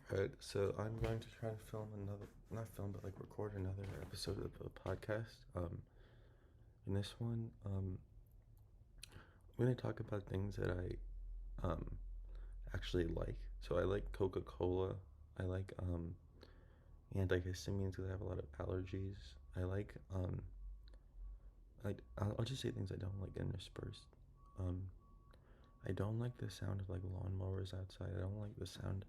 Alright, so I'm going to try to film another, not film, but like record another episode of a podcast. In this one, I'm going to talk about things that I actually like. So I like Coca-Cola. I like antihistamines because I have a lot of allergies. I like I'll just say things I don't like interspersed. Um, I don't like the sound of like lawnmowers outside. I don't like the sound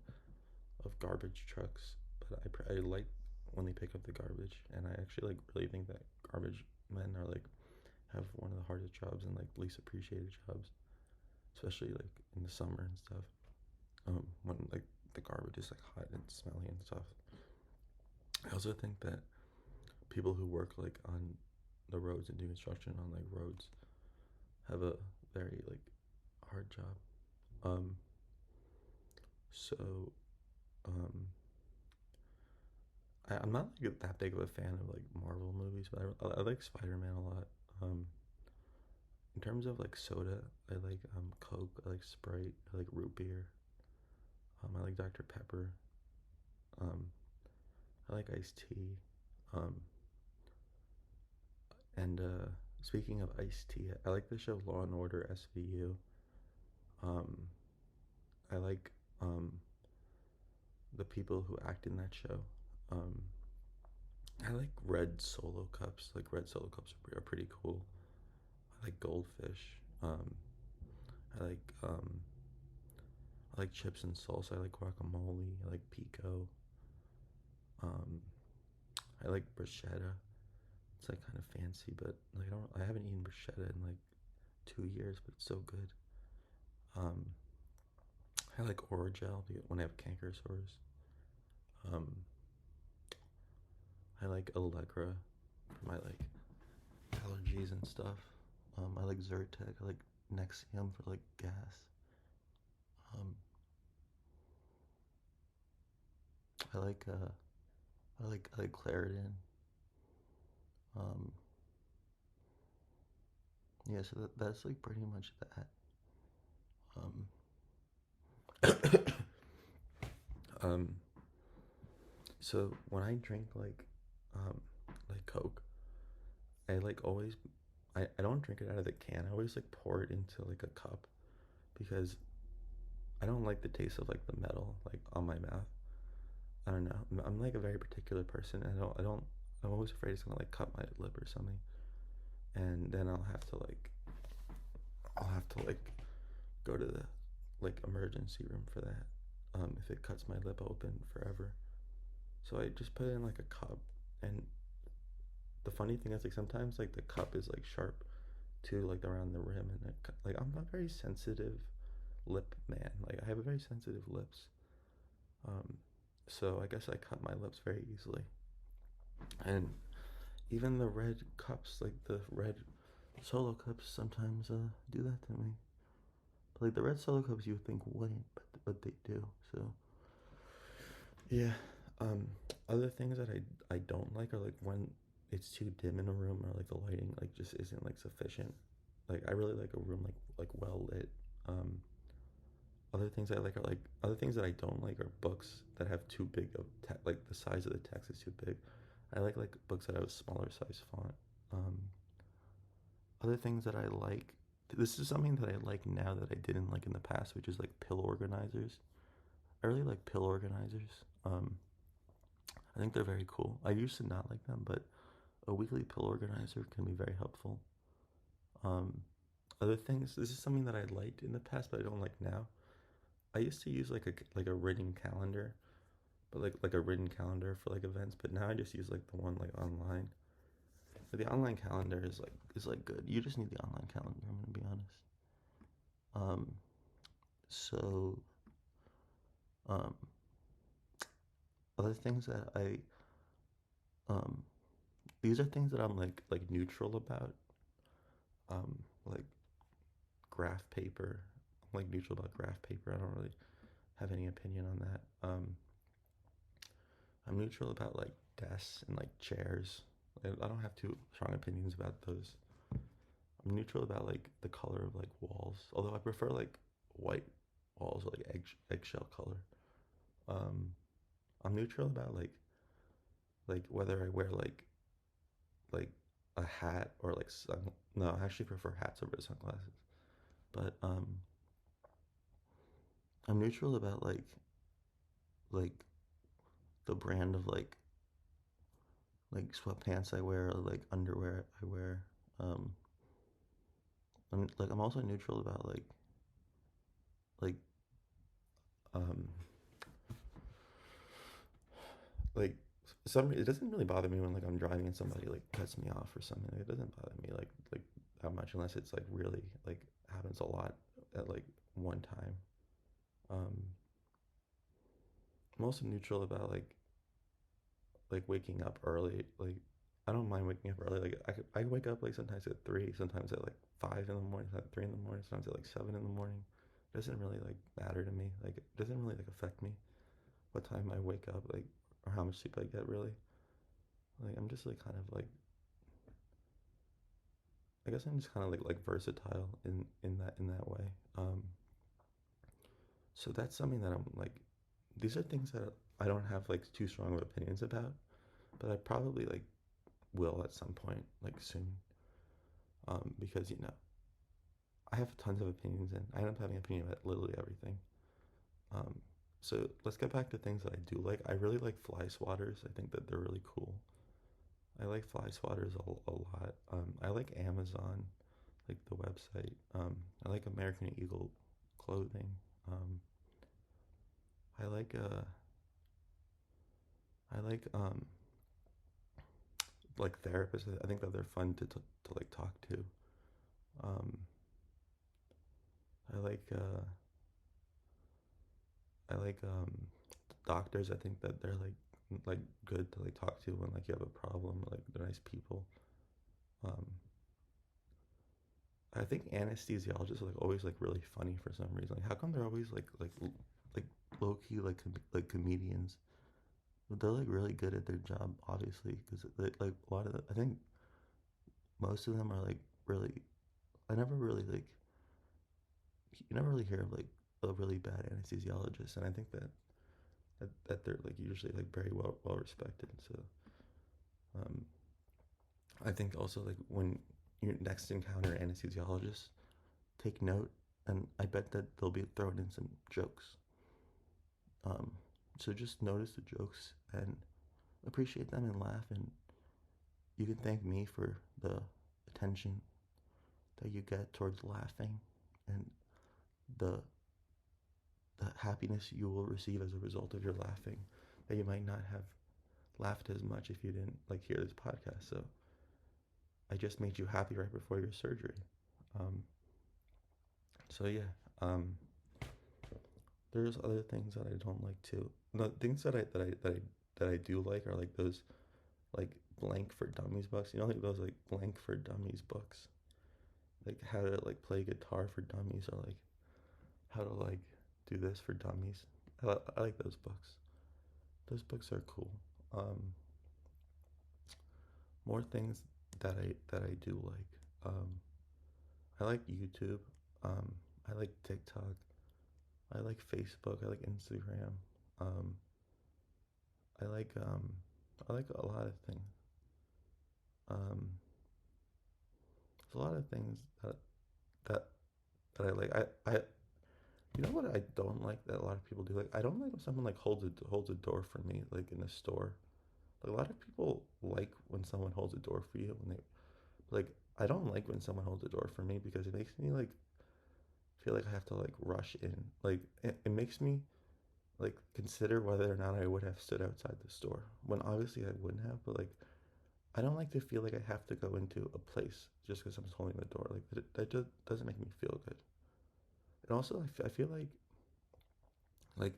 of garbage trucks, but I like when they pick up the garbage, and I actually like really think that garbage men are like have one of the hardest jobs and like least appreciated jobs, especially like in the summer and stuff. When like the garbage is like hot and smelly and stuff. I also think that people who work like on the roads and do construction on like roads have a very like hard job. Um, so um, I'm not like that big of a fan of like Marvel movies, but I like Spider Man a lot. Um, in terms of like soda, I like Coke, I like Sprite, I like root beer, I like Dr Pepper, um, I like iced tea, um, and speaking of iced tea, I like the show Law and Order SVU. Um, I like the people who act in that show. Um, I like red Solo cups. Like red Solo cups are pretty cool. I like goldfish. I like um, I like chips and salsa. I like guacamole. I like pico. Um, I like bruschetta. It's like kind of fancy, but like I haven't eaten bruschetta in like 2 years, but it's so good. Um, I like Orajel when I have canker sores. Um, I like Allegra for my like allergies and stuff. I like Zyrtec. I like Nexium for like gas. Um, I like I like Claritin. Um, yeah, so that's like pretty much that. Um, um, so when I drink um, like Coke, I like always I don't drink it out of the can. I always like pour it into like a cup because I don't like the taste of like the metal like on my mouth. I don't know. I'm like a very particular person. I'm always afraid it's gonna like cut my lip or something, and then I'll have to like go to the like emergency room for that. If it cuts my lip open forever, so I just put it in like a cup, and the funny thing is like sometimes like the cup is like sharp too, like around the rim, and like I'm a very sensitive lip man. Like I have a very sensitive lips. Um, so I guess I cut my lips very easily, and even the red cups, like the red solo cups, sometimes do that to me. But like the red solo cups, you would think wouldn't, but they do. So yeah. Um, other things that I don't like are like when it's too dim in a room or like the lighting like just isn't like sufficient. Like I really like a room like well lit. Um, other things that I don't like are books that have too big of like the size of the text is too big. I like books that have a smaller size font. Um, other things that I like, this is something that I like now that I didn't like in the past, which is like pill organizers. I really like pill organizers. I think they're very cool. I used to not like them, but a weekly pill organizer can be very helpful. Um, other things, this is something that I liked in the past, but I don't like now. I used to use like a written calendar, but like a written calendar for like events. But now I just use like the one like online. But the online calendar is like good. You just need the online calendar. I'm gonna be honest. Um, so um, other things that um, these are things that I'm like neutral about. Like graph paper. I'm like neutral about graph paper. I don't really have any opinion on that. I'm neutral about like desks and like chairs. I don't have too strong opinions about those. I'm neutral about like the color of like walls, although I prefer like white walls or like eggshell color. Um, I'm neutral about like whether I wear like a hat or like sun. No, I actually prefer hats over sunglasses. But I'm neutral about like the brand of like sweatpants I wear or like underwear I wear. Um, I'm also neutral about like um like some it doesn't really bother me when like I'm driving and somebody like cuts me off or something. It doesn't bother me like that much unless it's like really like happens a lot at like one time. Um, I'm also neutral about like waking up early. Like I don't mind waking up early. Like I wake up like sometimes at 3, sometimes at like 5 in the morning, sometimes at 3 in the morning, sometimes at like 7 in the morning. It doesn't really like matter to me. Like it doesn't really like affect me what time I wake up, like or how much sleep I get really. Like I'm just like kind of like I guess I'm just kind of like versatile in that way. So that's something that I'm like these are things that I don't have like too strong of opinions about, but I probably like will at some point like soon. Because I have tons of opinions and I end up having an opinion about literally everything. Um, so let's get back to things that I do like. I really like fly swatters. I think that they're really cool. I like fly swatters a lot. I like Amazon, like the website. I like American Eagle clothing. Um, I like therapists. I think that they're fun to like talk to. Um, I like I like doctors. I think that they're like good to like talk to when like you have a problem. Like they're nice people. Um, I think anesthesiologists are like always like really funny for some reason. Like how come they're always like low key like comedians? But they're like really good at their job, obviously, because like a lot of I think most of them are like really. I never really like you never really hear of like a really bad anesthesiologist, and I think that they're like usually like very well respected. So um, I think also like when you next encounter anesthesiologists, take note, and I bet that they'll be throwing in some jokes. Um, so just notice the jokes and appreciate them and laugh, and you can thank me for the attention that you get towards laughing and the the happiness you will receive as a result of your laughing that you might not have laughed as much if you didn't like hear this podcast. So I just made you happy right before your surgery. Um, so yeah, there's other things that I don't like too. The things that I do like are like those like blank for dummies books. You know, like those like blank for dummies books, like how to like play guitar for dummies or like how to like do this for dummies. I like those books. Those books are cool. Um, more things that I do like. Um, I like YouTube. Um, I like TikTok. I like Facebook. I like Instagram. Um, I like um, I like a lot of things. Um, there's a lot of things that that I like. I you know what I don't like that a lot of people do. Like I don't like when someone like holds a door for me like in a store. Like a lot of people like when someone holds a door for you when they like. I don't like when someone holds a door for me because it makes me like feel like I have to like rush in. Like it makes me like consider whether or not I would have stood outside the store when obviously I wouldn't have. But like I don't like to feel like I have to go into a place just because someone's holding the door. Like that just doesn't make me feel good. And also I feel like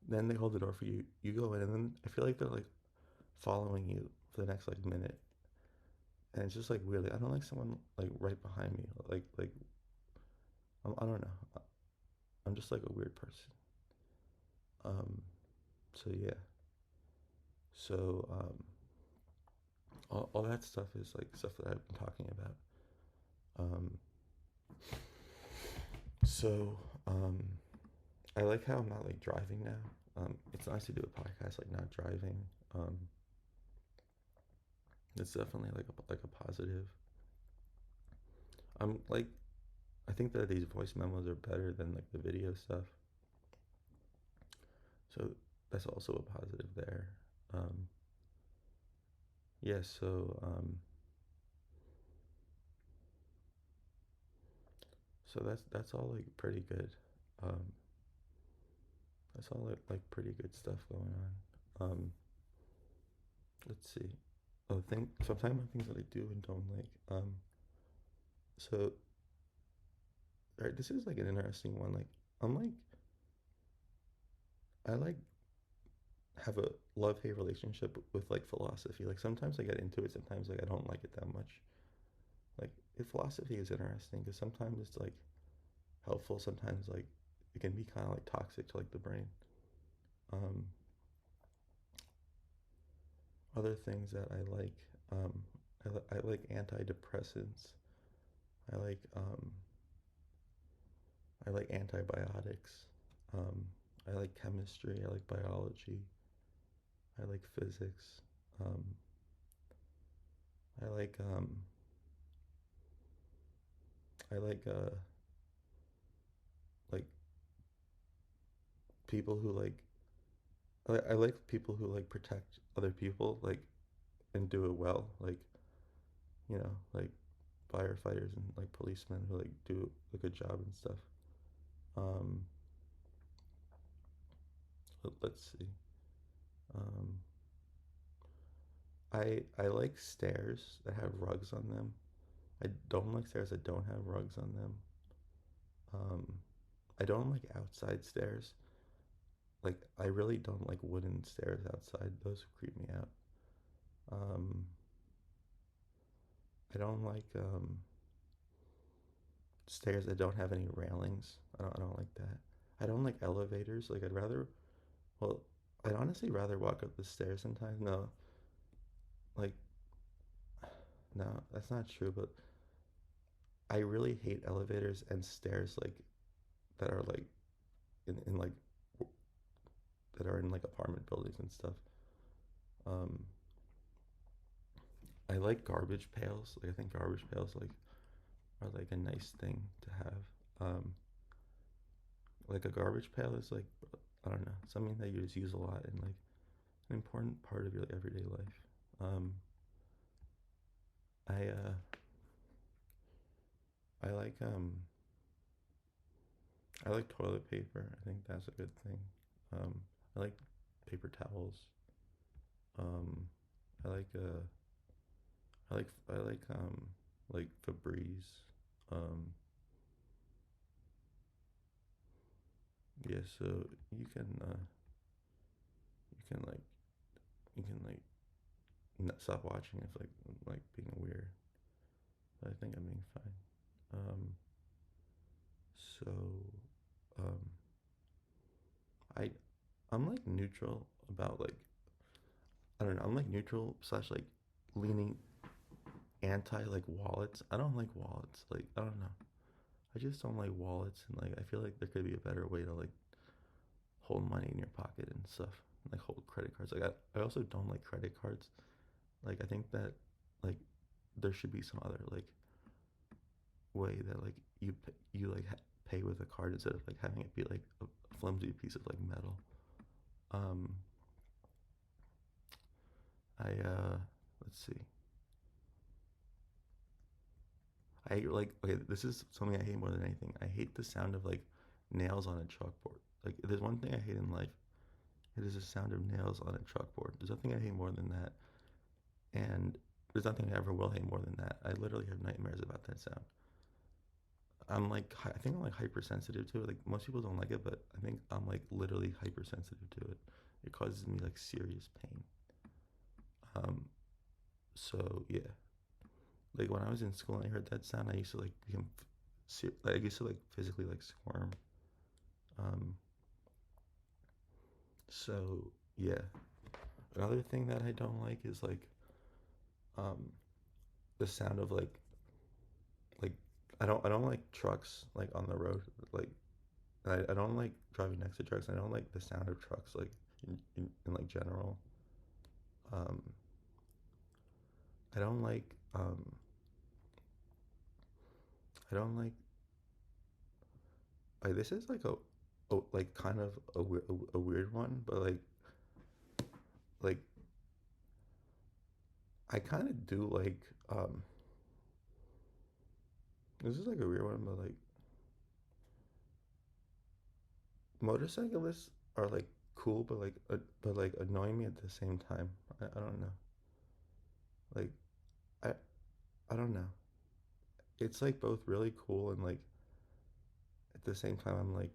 then they hold the door for you. You go in and then I feel like they're like following you for the next like minute. And it's just like weirdly. I don't like someone like right behind me. Like I don't know. I'm just like a weird person. Um, so yeah. So all that stuff is like stuff that I've been talking about. Um, so I like how I'm not like driving now. It's nice to do a podcast like not driving. Um, it's definitely like a positive. Like I think that these voice memos are better than like the video stuff. So that's also a positive there. Um, yeah, so that's all like pretty good. Um, that's all like pretty good stuff going on. Let's see. Oh, think sometimes things that I do and don't like. So right, this is like an interesting one. Like I'm like I like have a love hate relationship with like philosophy. Like sometimes I get into it, sometimes like I don't like it that much. Like philosophy is interesting because sometimes it's like helpful, sometimes like it can be kind of like toxic to like the brain. Um, Other things that I like, um, I like antidepressants. I like um, I like antibiotics. Um, I like chemistry. I like biology. I like physics. Um, I like I like people who I like people who like protect other people like and do it well. Like like firefighters and like policemen who like do a good job and stuff. Um, let's see. Um, I like stairs that have rugs on them. I don't like stairs that don't have rugs on them. Um, I don't like outside stairs. Like I really don't like wooden stairs outside. Those creep me out. Um, I don't like stairs that don't have any railings. I don't like that. I don't like elevators. Like well, I'd honestly rather walk up the stairs sometimes. Like no, that's not true, but I really hate elevators and stairs like that are like in like that are in like apartment buildings and stuff. Um, I like garbage pails. Like I think garbage pails like are like a nice thing to have. Um, like a garbage pail is like I don't know something that you just use a lot and like an important part of your like, everyday life. Um, I uh, I like I like toilet paper. I think that's a good thing. I like paper towels. Um, I like like Febreze. Um, yeah, so you can uh, you can like you can like stop watching if like being weird. But I think I'm being fine. Um, so um, I I'm like neutral about like I don't know. I'm like neutral slash like leaning anti like wallets. I don't like wallets. Like I don't know. I just don't like wallets and like I feel like there could be a better way to like hold money in your pocket and stuff. Like hold credit cards. Like I also don't like credit cards. Like I think that like there should be some other like way that like you like pay with a card instead of like having it be like a flimsy piece of like metal. Um, I let's see. I like okay. This is something I hate more than anything. I hate the sound of like nails on a chalkboard. Like if there's one thing I hate in life, it is the sound of nails on a chalkboard. There's nothing I hate more than that, and there's nothing I ever will hate more than that. I literally have nightmares about that sound. I think I'm like hypersensitive to it. Like most people don't like it, but I think I'm like literally hypersensitive to it. It causes me like serious pain. Um, so yeah, like when I was in school and I heard that sound, I used to like like I used to like physically like squirm. Um, so yeah, another thing that I don't like is um the sound of like I don't like trucks like on the road like I don't like driving next to trucks. I don't like the sound of trucks, like in like general. Um, I don't I don't like this is like a like kind of a weird one, but like I kind of do like this is like a weird one, but like motorcyclists are like cool, but but like annoying me at the same time. I don't know. Like I I don't know. It's like both really cool and like at the same time I'm like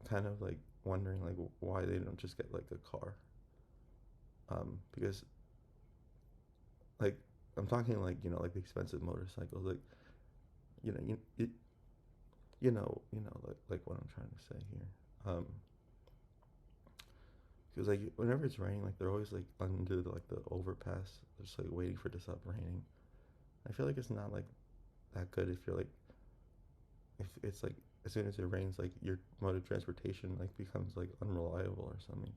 kind of like wondering like why they don't just get like a car. Because like I'm talking like like the expensive motorcycles, like you know you like what I'm trying to say here. Because like whenever it's raining, like they're always like under like the overpass, just like waiting for it to stop raining. I feel like it's not like that good if you're like if it's like as soon as it rains, like your mode of transportation like becomes like unreliable or something.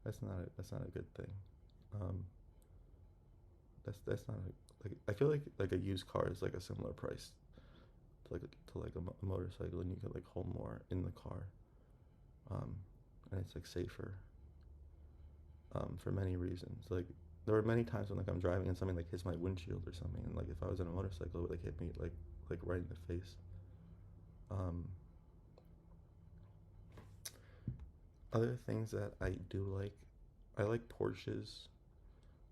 That's not a good thing. Um, that's not like I feel like a used car is like a similar price to like a motorcycle, and you can like hold more in the car, um, and it's like safer for many reasons. Like there were many times when like I'm driving and something like hits my windshield or something, and like if I was on a motorcycle, it would like hit me like right in the face. Um, Other things that I do like, I like Porsches,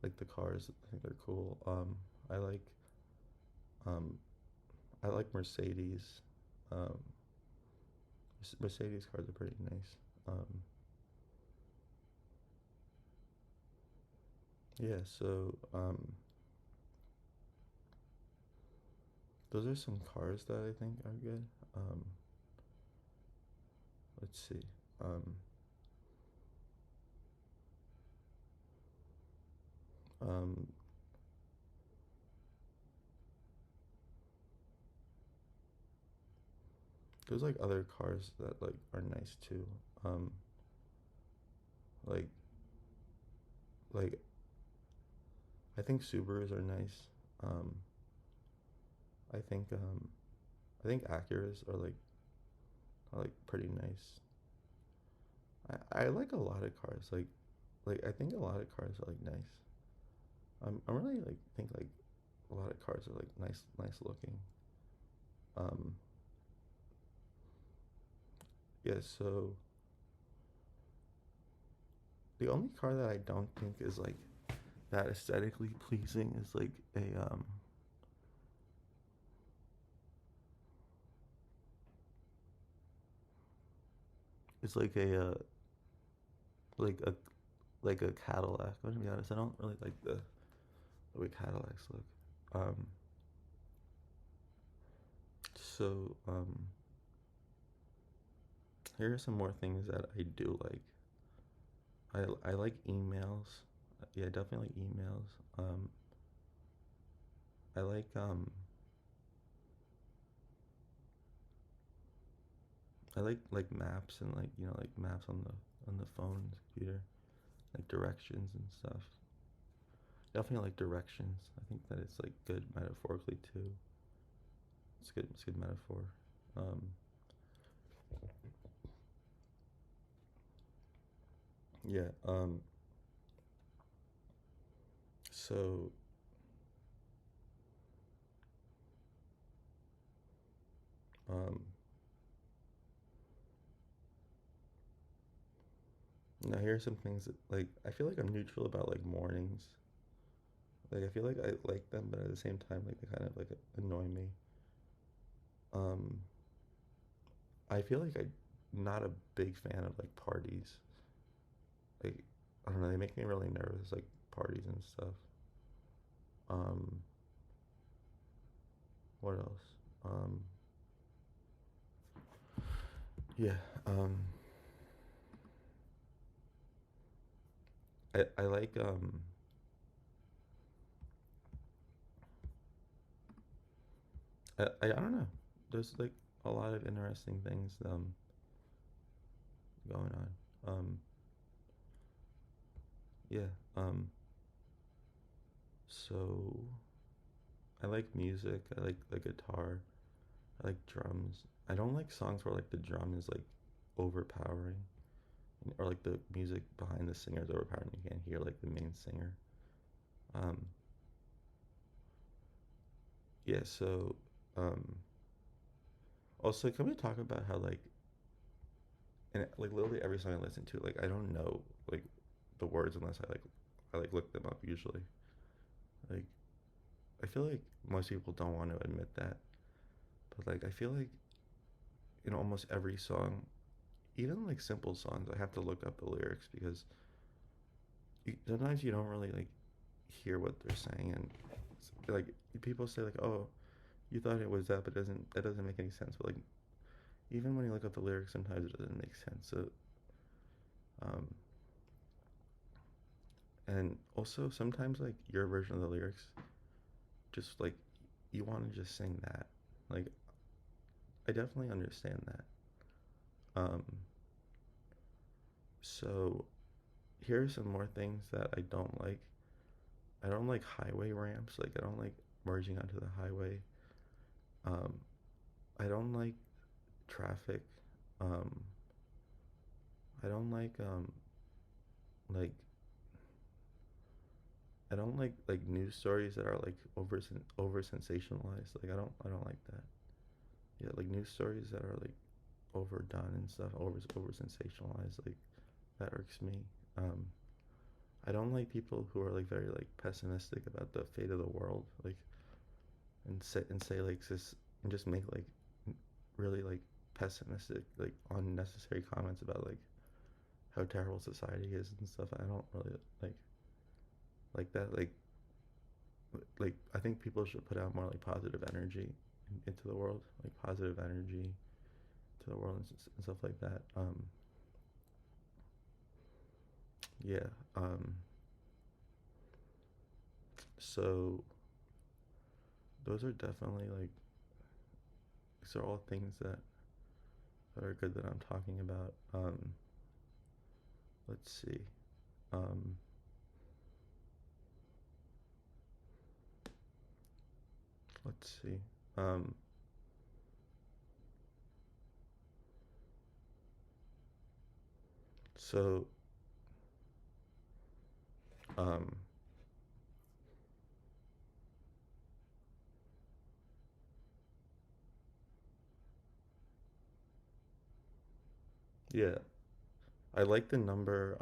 like the cars. I think they're cool. I like um, I like Mercedes. Um, Mercedes cars are pretty nice. Yeah, so those are some cars that I think are good. Um, let's see. Um, um, there's like other cars that like are nice too. Um, like like I think Subarus are nice. Um, I think um, I think Acuras are like pretty nice. I like a lot of cars. Like I think a lot of cars are like nice. I'm really like think like a lot of cars are like nice looking. Um, yeah. So the only car that I don't think is like that aesthetically pleasing is like a it's like a like a Cadillac. I'm gonna be honest, I don't really like the way Cadillacs look. Um, so here are some more things that I do like. I like emails. Yeah, definitely emails. I like maps and like like maps on the phone, computer, like directions and stuff. Definitely like directions. I think that it's like good metaphorically too. It's good. It's a good metaphor. Um, yeah. So um, now here are some things that like I feel like I'm neutral about like mornings. Like I feel like I like them, but at the same time, like they kind of like annoy me. Um, I feel like I'm not a big fan of like parties. Like I don't know, they make me really nervous, like parties and stuff. Um, what else? Um, yeah. I like I don't know. There's like a lot of interesting things. going on. Yeah. So I like music. I like the guitar. I like drums. I don't like songs where like the drum is like overpowering, or like the music behind the singer is overpowering. You can't hear like the main singer. Um, yeah. So, um, also, can we talk about how like, and like literally every song I listen to, like I don't know like the words unless I like look them up usually. Like I feel like most people don't want to admit that, but like I feel like in almost every song, even like simple songs, I have to look up the lyrics because sometimes you don't really like hear what they're saying, and like people say like, oh, you thought it was that, but that doesn't make any sense. But like even when you look up the lyrics, sometimes it doesn't make sense. So um, and also sometimes like your version of the lyrics, just like you want to just sing that. Like I definitely understand that. Um, so here are some more things that I don't like. I don't like highway ramps. Like I don't like merging onto the highway. Um, I don't like traffic. Um, I don't like I don't like news stories that are like over sensationalized. Like I don't like that. Yeah, like news stories that are like overdone and stuff, over sensationalized. Like that irks me. Um, I don't like people who are like very like pessimistic about the fate of the world. Like and say like this and just make like really like pessimistic like unnecessary comments about how terrible society is and stuff. I don't really like that. Like I think people should put out more like positive energy into the world, like positive energy to the world and stuff like that. Yeah. So those are definitely like these are all things that are good that I'm talking about. Let's see. Um, let's see. Um, so um, yeah, I like the number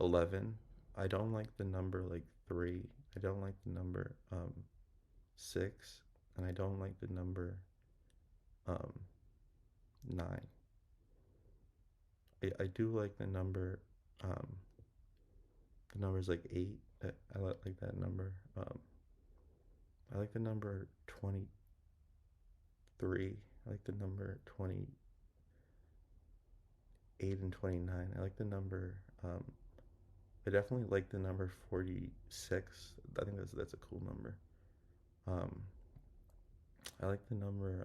11. I don't like the number like 3. I don't like the number 6, and I don't like the number um 9. I do like um the numbers like 8. Like that number. I like the number 23. I like the number 28 and 29. I like the number I definitely like the number 46. I think that's a cool number. Um I like the number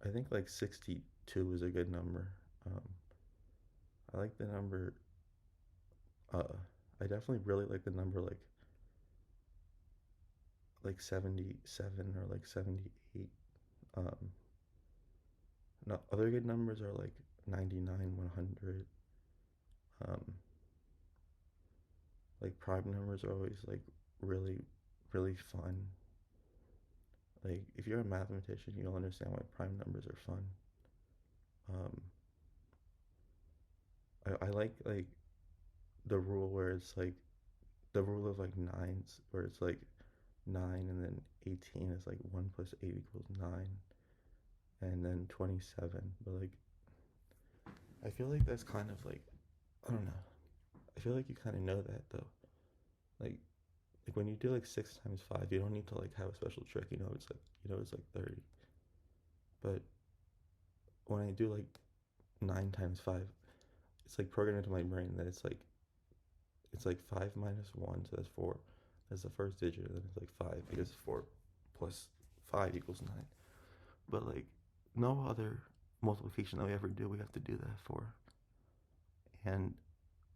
I think like 62 is a good number. Um I like the number uh I definitely really like the number like 77 or like 78. Um no, other good numbers are like 99, 100. Um like prime numbers are always like really really fun. Like if you're a mathematician, you'll understand why prime numbers are fun. Um I like the rule where it's like the rule of like nines where it's like 9 and then 18 is like 1 plus 8 equals 9 and then 27. But like I feel like that's kind of like I don't know. I feel like you kind of know that though. Like like when you do like 6 times 5, you don't need to like have a special trick. It's like 30. But when I do like 9 times 5, it's like programmed into my brain that it's like 5 minus 1, so that's 4. That's the first digit, and then it's like 5 because 4 plus 5 equals 9. But like no other multiplication that we ever do, we have to do that for. And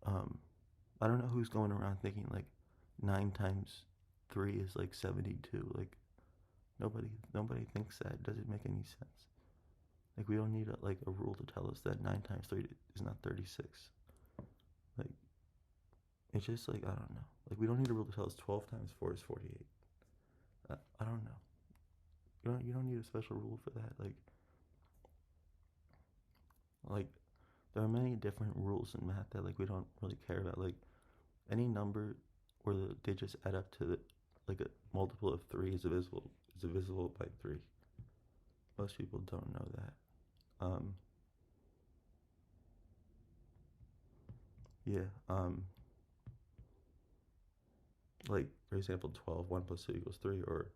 um, I don't know who's going around thinking like 9 times 3 is like 72. Like nobody thinks that. It doesn't make any sense. Like we don't need a rule to tell us that 9 times 3 is not 36. Like it's just like I don't know. Like we don't need a rule to tell us 12 times 4 is 48. I don't know. You don't need a special rule for that. Like there are many different rules in math that like we don't really care about. Like any number where the digits add up to like a multiple of 3 is divisible by 3. Most people don't know that. Um, yeah. Like for example, 12, 1 plus 2 equals 3, or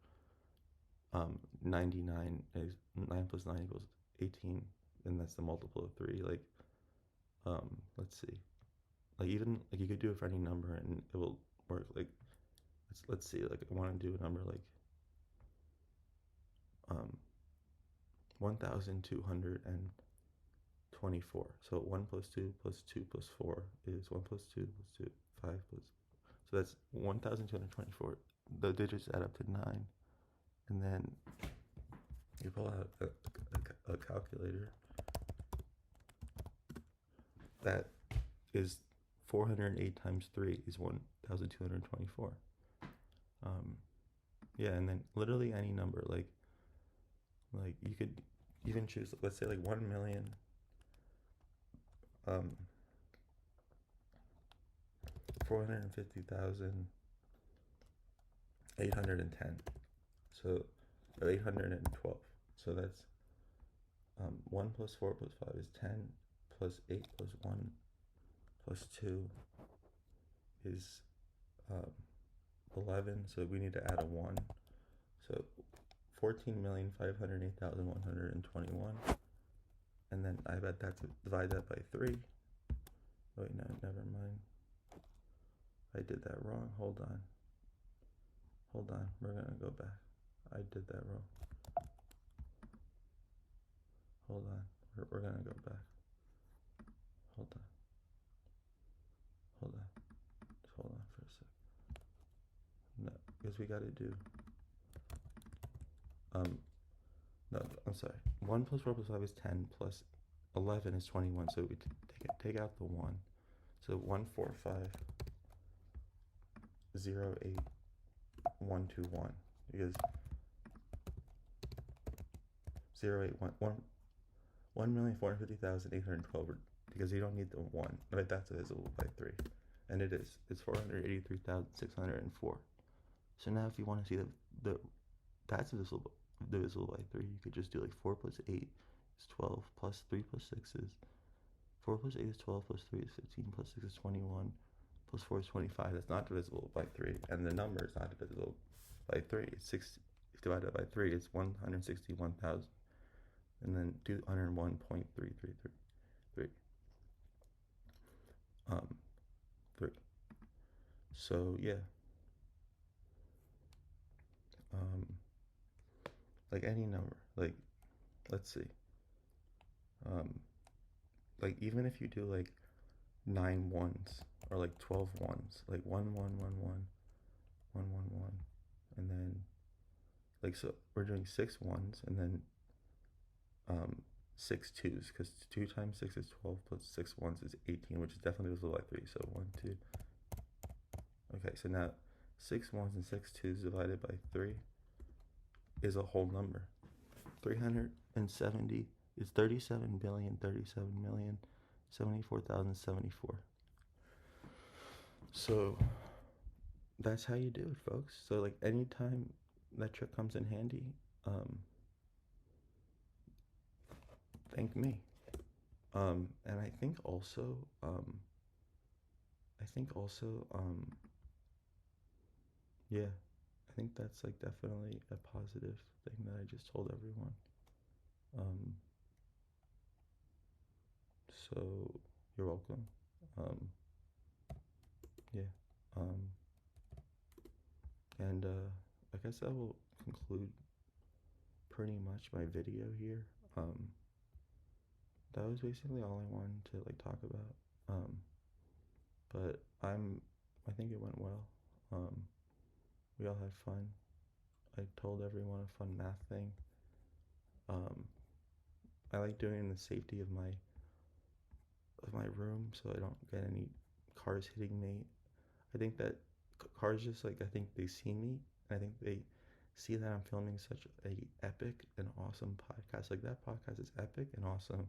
99 is 9 plus 9 equals 18, and that's the multiple of 3. Like let's see. Like even like you could do it for any number and it will work. Like let's see. Like I want to do a number like um 1224. So 1 plus 2 plus 2 plus 4 is 1 plus 2 plus 2, 5 plus. So that's 1224. The digits add up to 9. And then you pull out a calculator that is 408 times 3 is 1224. Yeah, and then literally any number, like you could even choose, let's say like 1,000,000 450,810. So 812. So that's 1 plus 4 plus 5 is 10, plus 8 plus 1 plus 2 is 11. So we need to add a 1. So 14,508,121. And then I bet that's divide that by 3. Wait, no, never mind. I did that wrong. Hold on. We're gonna go back. I did that wrong. Hold on. We're gonna go back. Hold on. Just hold on for a sec. No, because we gotta do. No, I'm sorry. 1 plus 4 plus 5 is 10, plus 11 is 21. So we take out the 1. So 145,08121, because 1,450,812, because you don't need the 1, right? That's divisible by 3, and it is. It's 483,604. So now if you want to see the that's divisible by 3, you could just do like 4 plus 8 is 12, plus 3 plus 6 is 4 plus 8 is 12, plus 3 is 15, plus 6 is 21, plus 4 is 25. That's not divisible by 3, and the number is not divisible by 3. It's 6 divided by 3 is 161,000, and then 201.333. 3. So yeah, like any number, like let's see, like even if you do like 9 ones or like 12 ones, like 1 1 1 1 1 1 1, and then like, so we're doing 6 ones and then 6 twos, because 2 times 6 is 12, plus 6 ones is 18, which is definitely divisible by 3. So 1 2. Okay, so now 6 ones and 6 twos divided by 3 is a whole number. 370 is 37,037,074,074. So that's how you do it, folks. So like anytime that trick comes in handy, thank me. And I think also, yeah, I think that's like definitely a positive thing that I just told everyone. So you're welcome. Yeah. And I guess that will conclude pretty much my video here. Um, that was basically all I wanted to like talk about. Um, but I think it went well. Um, we all had fun. I told everyone a fun math thing. Um, I like doing it in the safety of my room, so I don't get any cars hitting me. I think that cars just like I think they see me, and I think they see that I'm filming such a epic and awesome podcast. Like that podcast is epic and awesome,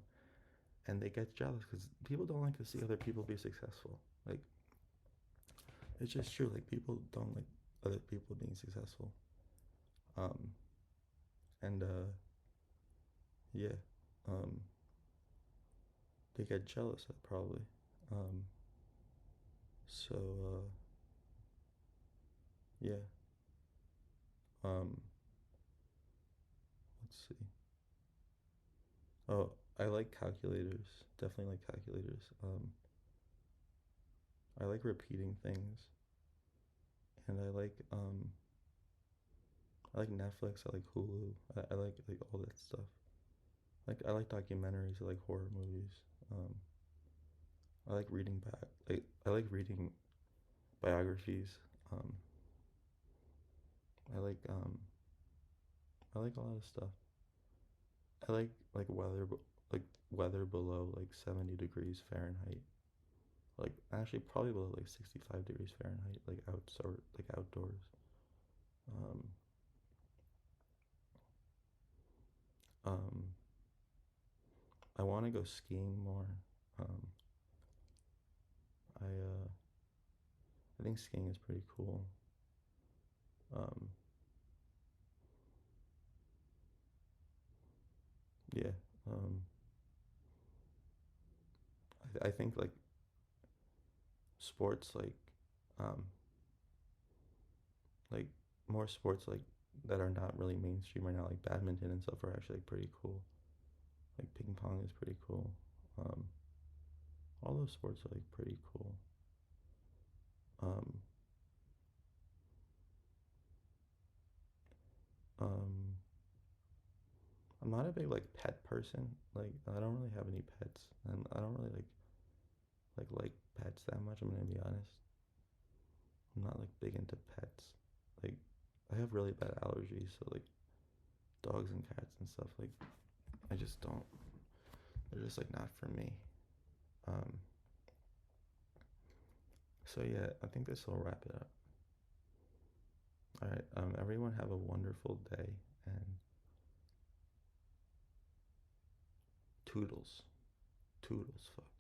and they get jealous because people don't like to see other people be successful. Like it's just true. Like people don't like other people being successful. Um, and yeah, um, they get jealous probably. Um, so yeah. Um, let's see. Oh, I like calculators. Definitely like calculators. I like repeating things, and I like Netflix. I like Hulu. I like all that stuff. Like I like documentaries. I like horror movies. Um, I like reading back. Like I like reading biographies. Um, I like um, I like a lot of stuff. I like like weather below like 70 degrees Fahrenheit. Like actually probably below like 65 degrees Fahrenheit. Like outdoors. Um, um, I want to go skiing more. Um, I think skiing is pretty cool. Um, yeah. Um, I think like sports um, like more sports like that are not really mainstream right now, like badminton and stuff, are actually like, pretty cool. Like ping pong is pretty cool. Um, all those sports are like pretty cool. Um, um, I'm not a big like pet person. Like I don't really have any pets, and I don't really like pets that much. I'm gonna be honest. I'm not like big into pets. Like I have really bad allergies, so like dogs and cats and stuff. Like I just don't. They're just like not for me. Um, so yeah, I think this will wrap it up. All right. Everyone have a wonderful day and toodles, toodles, folks.